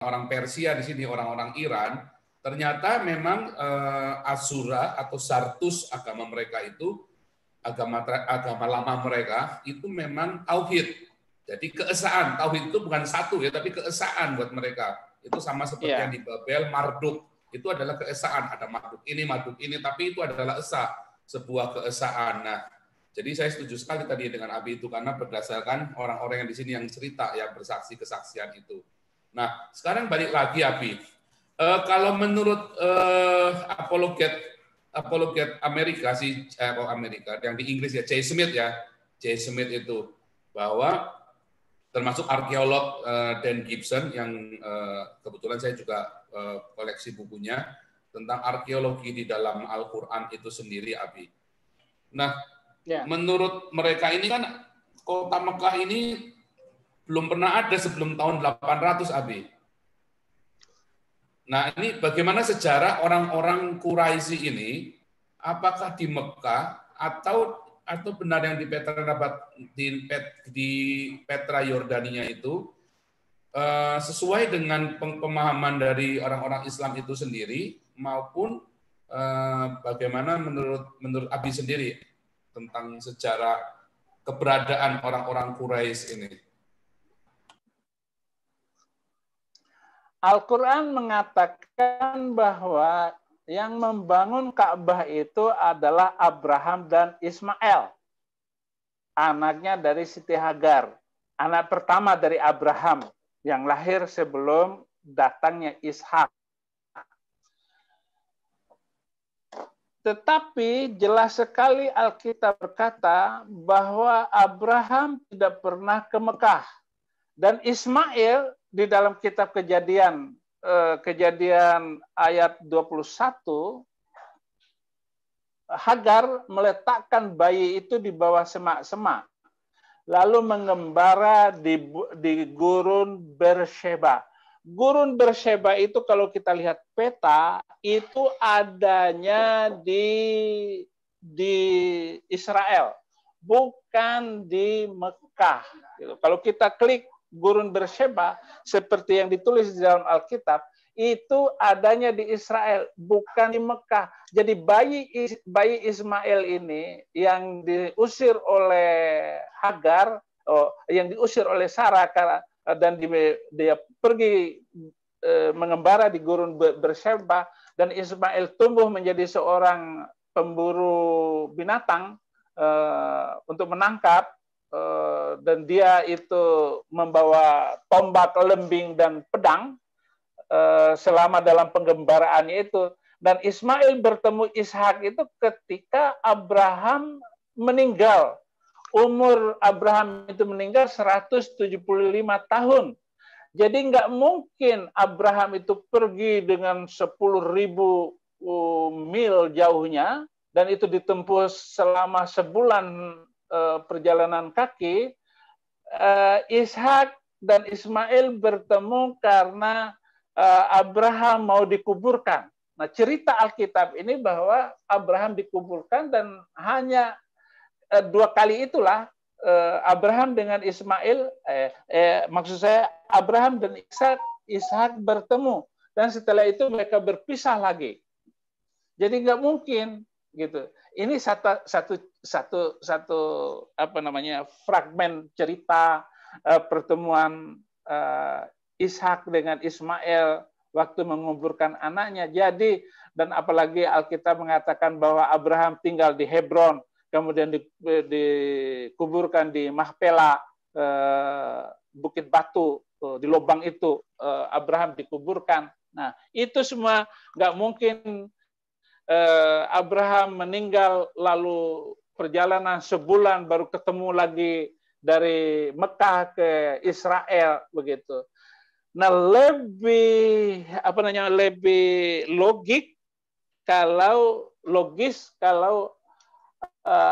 orang-orang Persia di sini, orang-orang Iran, ternyata memang Asura atau Sartus agama mereka itu, agama lama mereka itu memang tauhid. Jadi keesaan, tauhid itu bukan satu ya, tapi keesaan buat mereka. Itu sama seperti yang di Babel, Marduk. Itu adalah keesaan, ada Marduk ini, tapi itu adalah esa, sebuah keesaan. Nah, jadi saya setuju sekali tadi dengan Abi itu, karena berdasarkan orang-orang yang di sini yang cerita, yang bersaksi kesaksian itu. Nah, sekarang balik lagi Abi. Kalau menurut apologet Amerika Amerika yang di Inggris ya, J. Smith itu, bahwa termasuk arkeolog Dan Gibson yang kebetulan saya juga koleksi bukunya tentang arkeologi di dalam Al-Qur'an itu sendiri, Abi. Nah, menurut mereka ini kan kota Mekah ini belum pernah ada sebelum tahun 800, Abi. Nah, ini bagaimana sejarah orang-orang Quraisy ini, apakah di Mekah atau benar yang di Petra Yordania itu sesuai dengan pemahaman dari orang-orang Islam itu sendiri, maupun bagaimana menurut Abi sendiri tentang sejarah keberadaan orang-orang Quraisy ini? Al-Quran mengatakan bahwa yang membangun Ka'bah itu adalah Abraham dan Ismail, anaknya dari Siti Hagar, anak pertama dari Abraham yang lahir sebelum datangnya Ishak. Tetapi jelas sekali Alkitab berkata bahwa Abraham tidak pernah ke Mekah, dan Ismail di dalam kitab Kejadian ayat 21, Hagar meletakkan bayi itu di bawah semak-semak, lalu mengembara di gurun Beersheba. Gurun Beersheba itu kalau kita lihat peta, itu adanya di Israel, bukan di Mekah. Kalau kita klik Gurun Beersheba seperti yang ditulis di dalam Alkitab, itu adanya di Israel, bukan di Mekah. Jadi bayi Ismail ini yang diusir oleh Hagar, yang diusir oleh Sarah, dan dia pergi mengembara di Gurun Beersheba, dan Ismail tumbuh menjadi seorang pemburu binatang untuk menangkap. Dan dia itu membawa tombak, lembing, dan pedang selama dalam penggembaraannya itu. Dan Ismail bertemu Ishak itu ketika Abraham meninggal. Umur Abraham itu meninggal 175 tahun. Jadi nggak mungkin Abraham itu pergi dengan 10.000 mil jauhnya, dan itu ditempuh selama sebulan perjalanan kaki. Ishak dan Ismail bertemu karena Abraham mau dikuburkan. Nah, cerita Alkitab ini bahwa Abraham dikuburkan, dan hanya 2 kali itulah Abraham dengan Ismail, maksud saya Abraham dan Ishak bertemu, dan setelah itu mereka berpisah lagi. Jadi nggak mungkin gitu. Ini satu fragmen cerita pertemuan Ishak dengan Ismail waktu menguburkan anaknya. Jadi, dan apalagi Alkitab mengatakan bahwa Abraham tinggal di Hebron, kemudian dikuburkan di Mahpela, Bukit Batu, di lubang itu Abraham dikuburkan. Nah, itu semua nggak mungkin. Abraham meninggal lalu perjalanan sebulan baru ketemu lagi dari Mekah ke Israel begitu. Nah, lebih logis kalau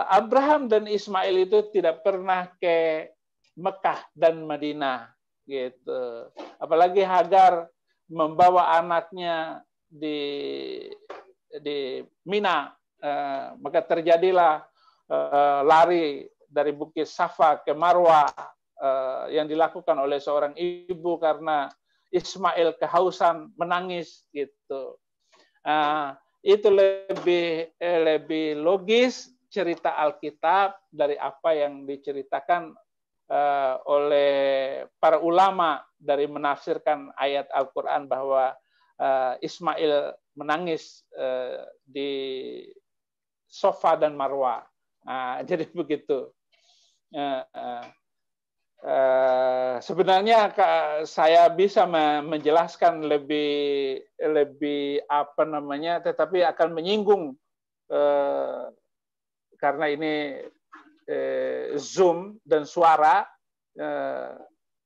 Abraham dan Ismail itu tidak pernah ke Mekah dan Madinah gitu. Apalagi Hagar membawa anaknya di Mina, maka terjadilah lari dari Bukit Safa ke Marwah yang dilakukan oleh seorang ibu karena Ismail kehausan menangis gitu. Itu lebih logis cerita Alkitab dari apa yang diceritakan oleh para ulama dari menafsirkan ayat Al-Quran bahwa Ismail menangis di Sofa dan Marwa. Jadi begitu. Sebenarnya saya bisa menjelaskan lebih apa namanya, tetapi akan menyinggung karena ini Zoom dan suara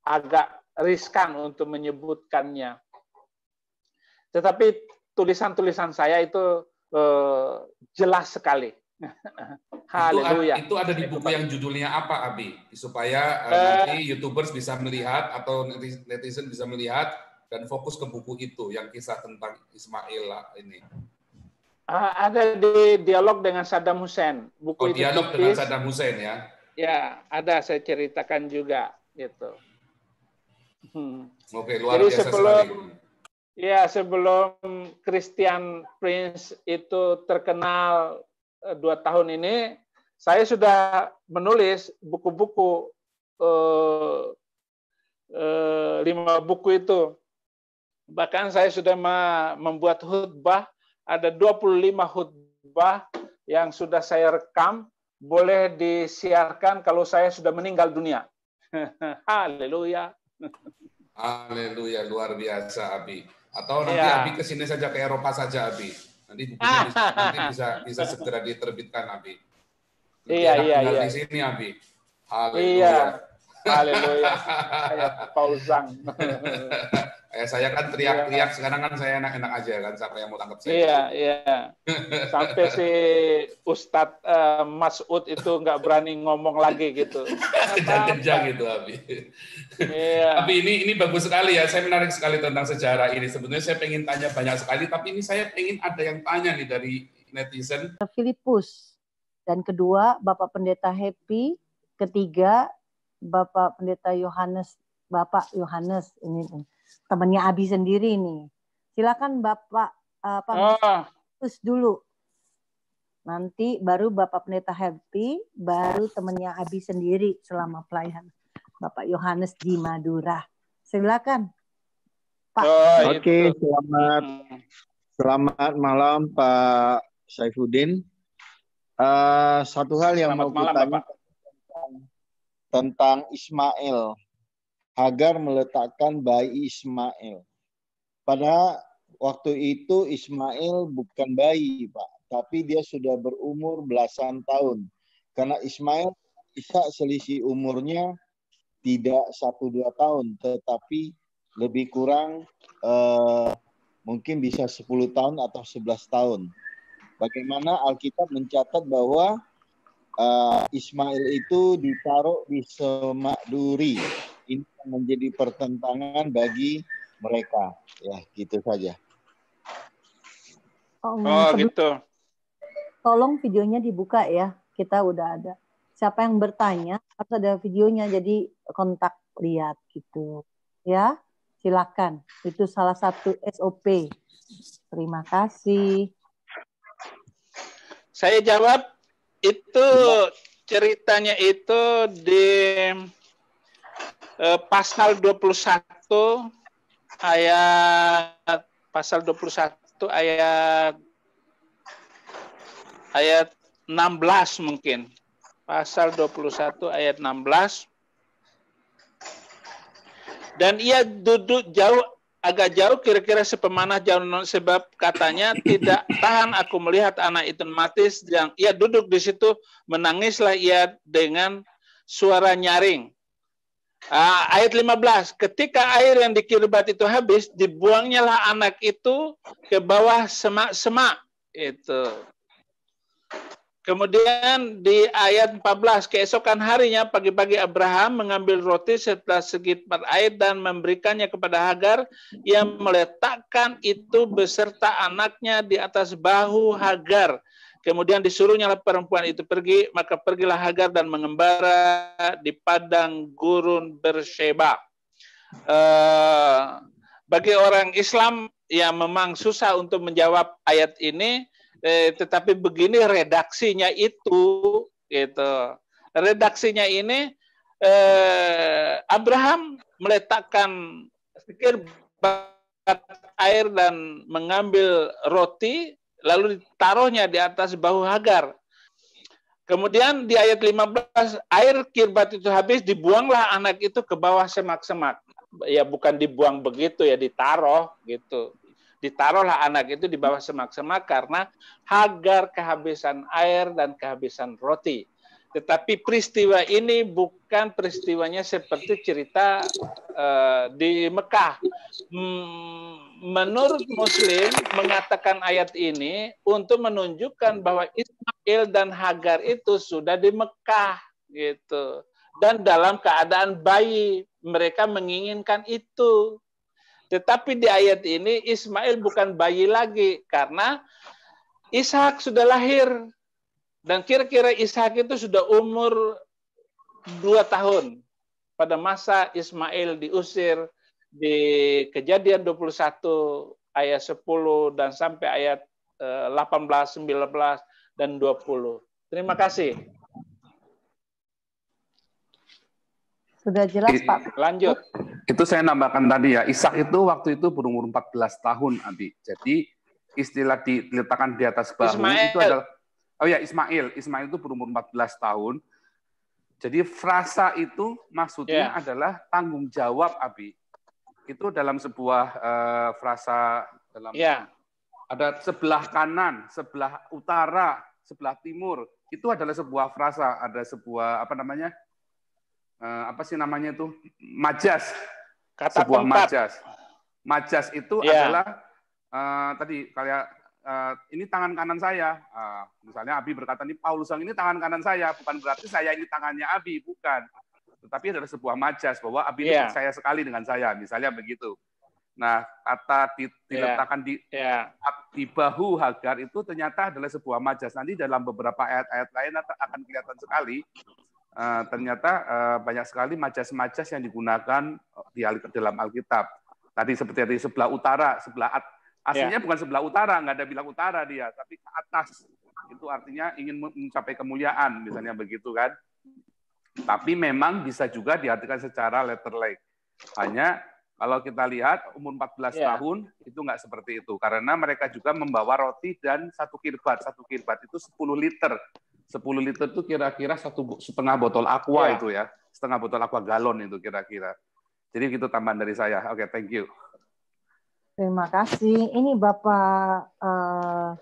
agak riskan untuk menyebutkannya. Tetapi tulisan-tulisan saya itu jelas sekali. Haleluya. Itu ada di buku yang judulnya apa, Abi? Supaya nanti YouTubers bisa melihat atau netizen bisa melihat dan fokus ke buku itu yang kisah tentang Ismail ini. Ada di Dialog dengan Saddam Hussein. Buku itu Dialog tipis. dengan Saddam Hussein ya? Ya, ada, saya ceritakan juga gitu. Oke, luar biasa sekali. Ya, sebelum Christian Prince itu terkenal 2 tahun ini, saya sudah menulis buku-buku 5 buku itu. Bahkan saya sudah membuat khutbah, ada 25 khutbah yang sudah saya rekam, boleh disiarkan kalau saya sudah meninggal dunia. Haleluya. Haleluya, luar biasa, Abi. Atau nanti Abi ke sini saja, ke Eropa saja, Abi. Nanti bukunya nanti bisa segera diterbitkan, Abi. Nanti tinggal di sini, Abi. Haleluya. Haleluya. Saya pausang. Saya kan teriak-teriak, sekarang kan saya enak-enak aja kan, siapa yang mau tangkap saya. Iya. Sampai si Ustadz Mas'ud itu nggak berani ngomong lagi gitu. Kejang-kejang gitu, Abi. Tapi ini bagus sekali ya, saya menarik sekali tentang sejarah ini. Sebenarnya saya pengen tanya banyak sekali, tapi ini saya pengen ada yang tanya nih dari netizen. Filipus. Dan kedua, Bapak Pendeta Happy. Ketiga, Bapak Pendeta Yohanes. Bapak Yohanes ini temannya Abi sendiri nih. Silakan Bapak Filipus dulu. Nanti baru Bapak Pendeta Happy, baru temannya Abi sendiri selama pelayanan. Bapak Yohanes di Madura. Silakan, Pak. Oke, selamat malam Pak Saifuddin. Satu hal yang mau kutanya tentang Ismail. Hagar meletakkan bayi Ismail. Pada waktu itu Ismail bukan bayi, Pak, tapi dia sudah berumur belasan tahun. Karena Ismail bisa selisih umurnya tidak 1-2 tahun, tetapi lebih kurang mungkin bisa 10 tahun atau 11 tahun. Bagaimana Alkitab mencatat bahwa Ismail itu ditaruh di semak duri. Ini menjadi pertentangan bagi mereka. Ya, gitu saja. Gitu. Tolong videonya dibuka ya. Kita udah ada. Siapa yang bertanya harus ada videonya, jadi kontak lihat gitu. Ya, silakan. Itu salah satu SOP. Terima kasih. Saya jawab, itu ceritanya itu di pasal 21 ayat 16 mungkin. Pasal 21 ayat 16. Dan ia duduk agak jauh, kira-kira sepemanah jauh, sebab katanya tidak tahan aku melihat anak itu mati. Yang ia duduk di situ, menangislah ia dengan suara nyaring. Ayat 15, ketika air yang di Kirbat itu habis, dibuangnya lah anak itu ke bawah semak-semak. Itu. Kemudian di ayat 14, keesokan harinya pagi-pagi Abraham mengambil roti setelah segi 4 air dan memberikannya kepada Hagar. Ia meletakkan itu beserta anaknya di atas bahu Hagar. Kemudian disuruhnya perempuan itu pergi, maka pergilah Hagar dan mengembara di padang gurun Bersheba. bagi orang Islam ya memang susah untuk menjawab ayat ini, tetapi begini redaksinya itu, gitu. Redaksinya ini Abraham meletakkan kirbat air dan mengambil roti, lalu ditaruhnya di atas bahu Hagar. Kemudian di ayat 15, air kirbat itu habis, dibuanglah anak itu ke bawah semak-semak. Ya bukan dibuang begitu ya, ditaruh gitu. Ditaruhlah anak itu di bawah semak-semak karena Hagar kehabisan air dan kehabisan roti. Tetapi peristiwa ini bukan peristiwanya seperti cerita di Mekah. Menurut Muslim mengatakan ayat ini untuk menunjukkan bahwa Ismail dan Hagar itu sudah di Mekah gitu, dan dalam keadaan bayi, mereka menginginkan itu. Tetapi di ayat ini Ismail bukan bayi lagi karena Ishak sudah lahir. Dan kira-kira Ishak itu sudah umur 2 tahun pada masa Ismail diusir di Kejadian 21 ayat 10 dan sampai ayat 18, 19, dan 20. Terima kasih. Sudah jelas, Pak. Lanjut. Itu saya nambahkan tadi ya, Ishak itu waktu itu berumur 14 tahun, Abi. Jadi istilah diletakkan di atas bahu Ismail. itu adalah, oh ya, Ismail itu berumur 14 tahun. Jadi frasa itu maksudnya adalah tanggung jawab, Abi. Itu dalam sebuah frasa dalam ada sebelah kanan, sebelah utara, sebelah timur. Itu adalah sebuah frasa, ada sebuah apa namanya? Apa sih namanya itu? Majas. Kata sebuah tempat. majas. Majas itu adalah tadi kayak ini tangan kanan saya. Misalnya Abi berkata, ini Paulus yang ini tangan kanan saya. Bukan berarti saya ini tangannya Abi, bukan. Tetapi adalah sebuah majas bahwa Abi ini percaya sekali dengan saya. Misalnya begitu. Nah, kata diletakkan di bahu Hagar itu ternyata adalah sebuah majas. Nanti dalam beberapa ayat-ayat lain akan kelihatan sekali. Ternyata banyak sekali majas-majas yang digunakan di dalam Alkitab. Tadi seperti di sebelah utara, aslinya bukan sebelah utara, nggak ada bilang utara dia, tapi ke atas. Itu artinya ingin mencapai kemuliaan, misalnya begitu kan. Tapi memang bisa juga diartikan secara letterlek. Hanya kalau kita lihat umur 14 tahun itu nggak seperti itu, karena mereka juga membawa roti dan satu kirbat. Satu kirbat itu 10 liter. 10 liter itu kira-kira setengah botol aqua itu ya, setengah botol aqua galon itu kira-kira. Jadi gitu tambahan dari saya. Oke, thank you. Terima kasih. Ini Bapak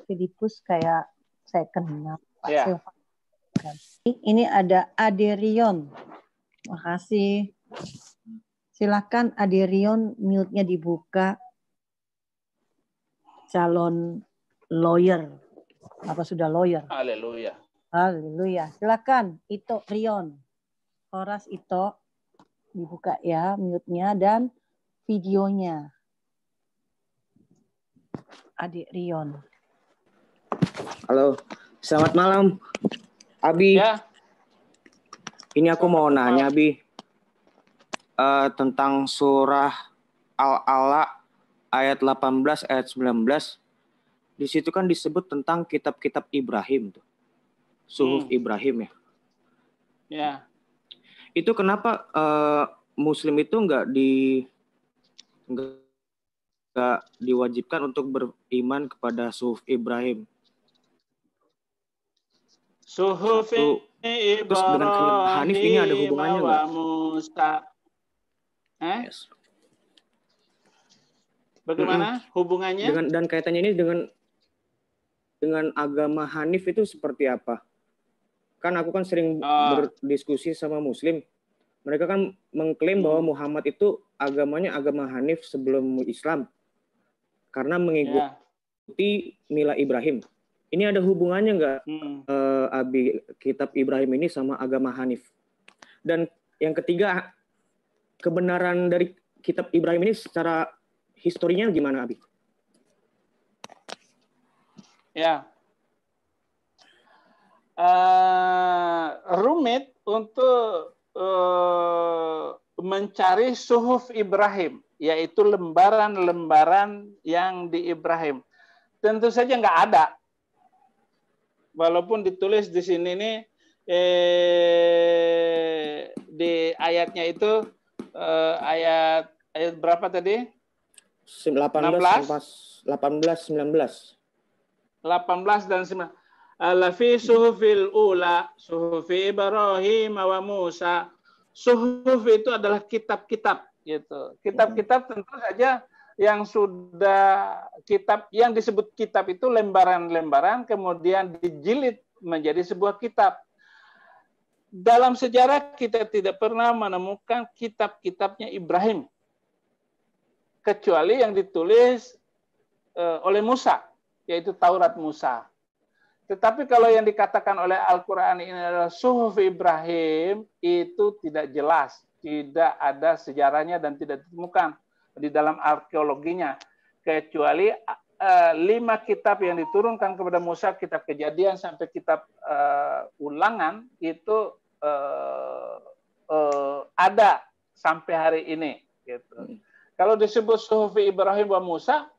Filipus kayak saya kenal. Pak Silvan. Ini ada Aderion. Makasih. Silakan Aderion, mute-nya dibuka. Calon lawyer. Apa sudah lawyer? Haleluya. Haleluya. Silakan Ito Rion. Horas Ito dibuka ya mute-nya dan videonya. Adik Rion. Halo, selamat malam, Abi. Ya. Ini aku mau nanya, Abi, tentang surah Al-Ala ayat 18, ayat 19. Di situ kan disebut tentang kitab-kitab Ibrahim, tuh. Suhuf Ibrahim ya. Ya. Itu kenapa Muslim itu nggak diwajibkan untuk beriman kepada Suhuf Ibrahim? Suhuf Ibrahim. Terus dengan kalimat Hanif ini ada hubungannya nggak? Musa. Yes. Bagaimana hubungannya? Dan kaitannya ini dengan agama Hanif itu seperti apa? Kan aku kan sering berdiskusi sama Muslim. Mereka kan mengklaim bahwa Muhammad itu agamanya agama Hanif sebelum Islam. Karena mengikuti mila Ibrahim. Ini ada hubungannya nggak, Abi, kitab Ibrahim ini sama agama Hanif? Dan yang ketiga, kebenaran dari kitab Ibrahim ini secara historinya gimana, Abi? Ya. Rumit untuk mencari Suhuf Ibrahim. yaitu lembaran-lembaran yang di Ibrahim. Tentu saja nggak ada. Walaupun ditulis di sini nih, di ayatnya itu ayat berapa tadi? 18, 19. 18 dan 19. Lafi suhufil ula, suhufi Ibrahim wa Musa. Suhuf itu adalah kitab-kitab gitu. Kitab-kitab tentu saja yang sudah kitab yang disebut kitab itu lembaran-lembaran kemudian dijilid menjadi sebuah kitab. Dalam sejarah kita tidak pernah menemukan kitab-kitabnya Ibrahim kecuali yang ditulis oleh Musa, yaitu Taurat Musa. Tetapi kalau yang dikatakan oleh Al-Quran ini adalah Suhuf Ibrahim, itu tidak jelas, tidak ada sejarahnya dan tidak ditemukan di dalam arkeologinya. Kecuali 5 kitab yang diturunkan kepada Musa, kitab Kejadian sampai kitab Ulangan, itu ada sampai hari ini. Gitu. Kalau disebut Suhuf Ibrahim wa Musa,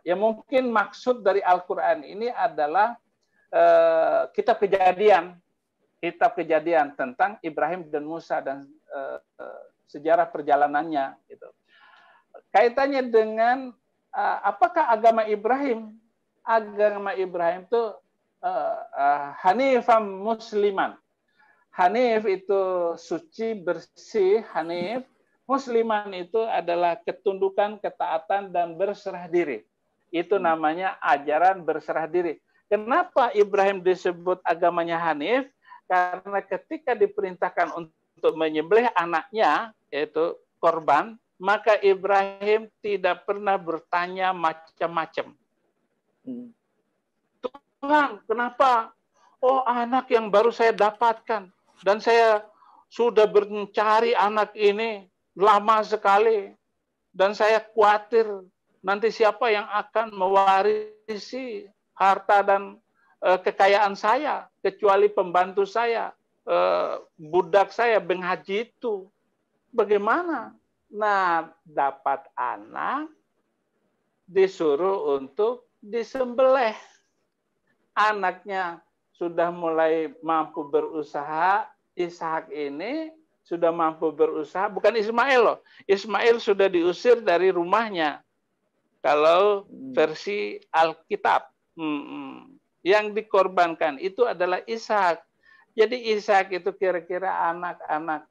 ya mungkin maksud dari Al-Quran ini adalah kitab kejadian tentang Ibrahim dan Musa dan sejarah perjalanannya. Gitu. Kaitannya dengan apakah agama Ibrahim? Agama Ibrahim itu Hanifam Musliman. Hanif itu suci, bersih, Hanif. Musliman itu adalah ketundukan, ketaatan, dan berserah diri. Itu namanya ajaran berserah diri. Kenapa Ibrahim disebut agamanya Hanif? Karena ketika diperintahkan untuk menyembelih anaknya, yaitu korban, maka Ibrahim tidak pernah bertanya macam-macam. Tuhan, kenapa? Oh, anak yang baru saya dapatkan. Dan saya sudah mencari anak ini lama sekali, dan saya khawatir nanti siapa yang akan mewarisi harta dan kekayaan saya, kecuali pembantu saya, budak saya, Beng Haji itu. Bagaimana? Nah, dapat anak, disuruh untuk disembelih. Anaknya sudah mulai mampu berusaha, Ishak ini sudah mampu berusaha, bukan Ismail loh. Ismail sudah diusir dari rumahnya. Kalau versi Alkitab. Yang dikorbankan itu adalah Ishak. Jadi Ishak itu kira-kira anak-anak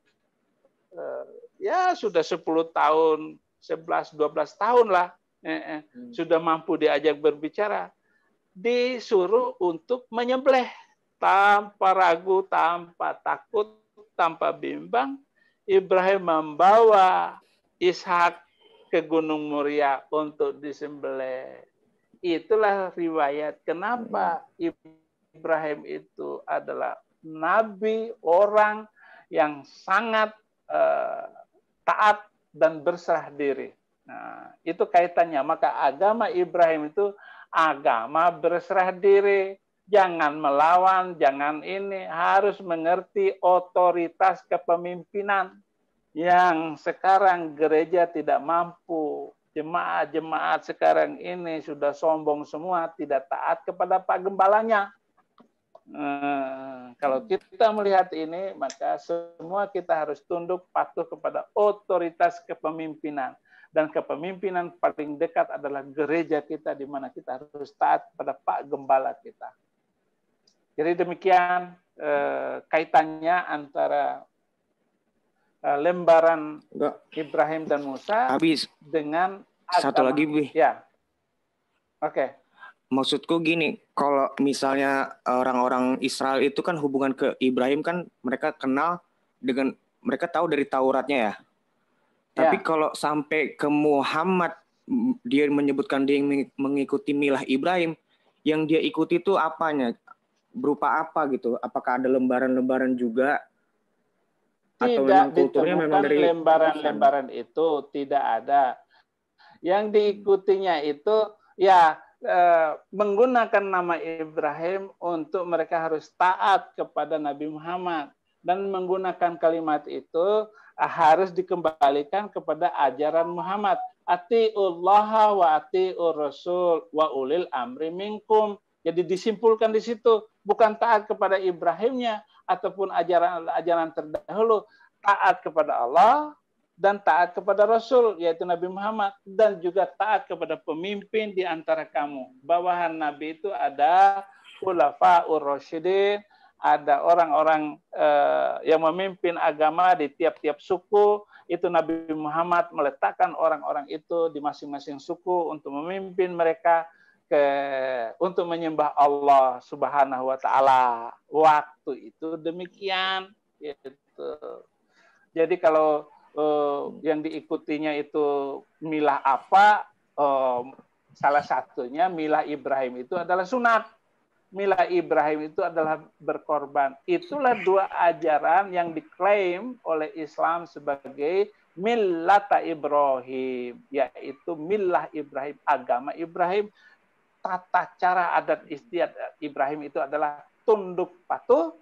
ya sudah 10 tahun, 11, 12 tahun lah. Sudah mampu diajak berbicara. Disuruh untuk menyembelih tanpa ragu, tanpa takut, tanpa bimbang. Ibrahim membawa Ishak ke Gunung Moria untuk disembelih. Itulah riwayat kenapa Ibrahim itu adalah nabi, orang yang sangat taat dan berserah diri. Nah, itu kaitannya. Maka agama Ibrahim itu agama berserah diri. Jangan melawan, jangan ini, harus mengerti otoritas kepemimpinan yang sekarang gereja tidak mampu. Jemaat-jemaat sekarang ini sudah sombong semua, tidak taat kepada Pak Gembalanya. Kalau kita melihat ini, maka semua kita harus tunduk patuh kepada otoritas kepemimpinan. Dan kepemimpinan paling dekat adalah gereja kita, di mana kita harus taat pada Pak Gembala kita. Jadi demikian kaitannya antara lembaran Ibrahim dan Musa habis dengan agama. Satu lagi, Bi. Ya. Oke. Maksudku gini, kalau misalnya orang-orang Israel itu kan hubungan ke Ibrahim kan mereka kenal dengan, mereka tahu dari Tauratnya ya. Tapi kalau sampai ke Muhammad, dia menyebutkan dia mengikuti milah Ibrahim, yang dia ikuti itu apanya? Berupa apa gitu? Apakah ada lembaran-lembaran juga? Atau memang kulturnya memang dari lembaran-lembaran itu tidak ada. Yang diikutinya itu ya menggunakan nama Ibrahim untuk mereka harus taat kepada Nabi Muhammad, dan menggunakan kalimat itu harus dikembalikan kepada ajaran Muhammad. Atiullaha wa atiur rasul wa ulil amri minkum. Jadi disimpulkan di situ, bukan taat kepada Ibrahimnya ataupun ajaran terdahulu, taat kepada Allah dan taat kepada Rasul, yaitu Nabi Muhammad, dan juga taat kepada pemimpin di antara kamu. Bawahan Nabi itu ada khulafaur rasyidin, ada orang-orang yang memimpin agama di tiap-tiap suku. Itu Nabi Muhammad meletakkan orang-orang itu di masing-masing suku untuk memimpin mereka untuk menyembah Allah Subhanahu wa taala. Waktu itu demikian gitu. Jadi kalau yang diikutinya itu milah apa? Salah satunya milah Ibrahim itu adalah sunat. Milah Ibrahim itu adalah berkorban. Itulah dua ajaran yang diklaim oleh Islam sebagai millata Ibrahim, yaitu milah Ibrahim, agama Ibrahim. Tata cara adat istiadat Ibrahim itu adalah tunduk patuh,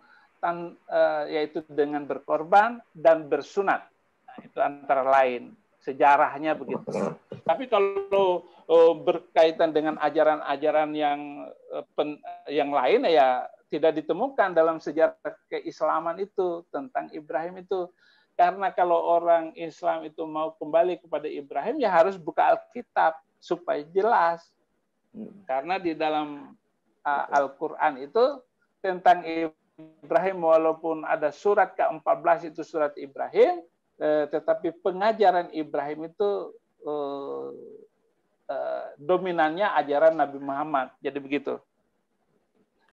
yaitu dengan berkorban dan bersunat. Nah, itu antara lain. Sejarahnya begitu. Tapi kalau berkaitan dengan ajaran-ajaran yang lain, ya tidak ditemukan dalam sejarah keislaman itu tentang Ibrahim itu. Karena kalau orang Islam itu mau kembali kepada Ibrahim, ya harus buka Alkitab supaya jelas. Karena di dalam Al-Quran itu tentang Ibrahim, walaupun ada surat ke-14 itu surat Ibrahim, tetapi pengajaran Ibrahim itu dominannya ajaran Nabi Muhammad. Jadi begitu.